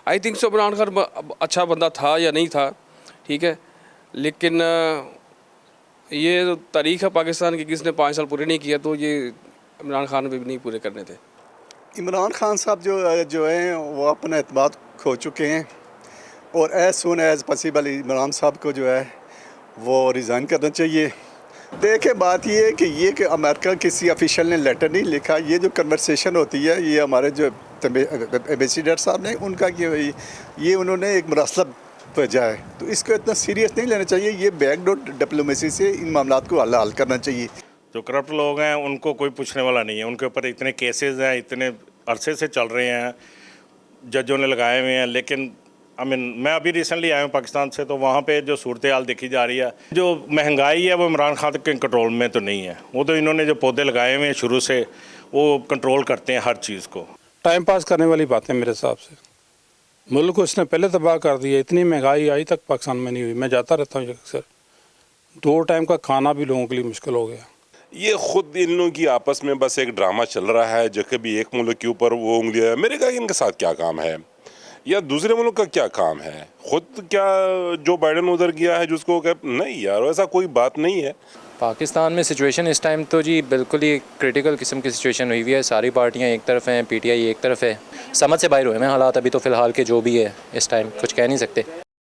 I think so Imran Khan अच्छा बंदा था या नहीं था, ठीक है, लेकिन ये तारीख है पाकिस्तान की, किसने 5 साल पूरे नहीं किया, तो ये इमरान खान भी नहीं पूरे करने थे। इमरान खान साहब जो हैं वो अपना एतमाद खो चुके हैं और as soon as possible Imran साहब को जो है वो रिज़ाइन करना चाहिए। देखिए बात ये है कि अमेरिका किसी ऑफिशियल ने लेटर नहीं लिखा, ये जो कन्वर्सेशन होती है ये हमारे जो एम्बेसडर साहब ने उनका ये उन्होंने एक मरसला भेजा है, तो इसको इतना सीरियस नहीं लेना चाहिए। ये बैकडोर डिप्लोमेसी से इन मामलात को हल करना चाहिए। जो करप्ट लोग हैं उनको कोई पूछने वाला नहीं है, उनके ऊपर इतने केसेस हैं, इतने अरसे से चल रहे हैं, जजों ने लगाए हुए हैं। लेकिन मैं अभी रिसेंटली आया हूँ पाकिस्तान से, तो वहाँ पे जो सूरत हाल देखी जा रही है, जो महंगाई है वो इमरान खान के कंट्रोल में तो नहीं है। वो तो इन्होंने जो पौधे लगाए हुए हैं शुरू से, वो कंट्रोल करते हैं हर चीज़ को। टाइम पास करने वाली बातें मेरे हिसाब से। मुल्क को इसने पहले तबाह कर दिया, इतनी महंगाई आई तक पाकिस्तान में नहीं हुई। मैं जाता रहता हूँ अक्सर, 2 टाइम का खाना भी लोगों के लिए मुश्किल हो गया। ये खुद इन लोगों की आपस में बस एक ड्रामा चल रहा है, जो कभी एक मुल्क के ऊपर वो उंगलियां, अमेरिका इनके साथ क्या काम है या दूसरे मुल्क का क्या काम है? खुद क्या जो बाइडन उधर गया है जिसको नहीं यार, ऐसा कोई बात नहीं है। पाकिस्तान में सिचुएशन इस टाइम तो जी बिल्कुल ही क्रिटिकल किस्म की सिचुएशन हुई हुई है। सारी पार्टियां एक तरफ हैं, पीटीआई एक तरफ है। समझ से बाहर हुए हैं हालात अभी तो फ़िलहाल के जो भी है, इस टाइम कुछ कह नहीं सकते।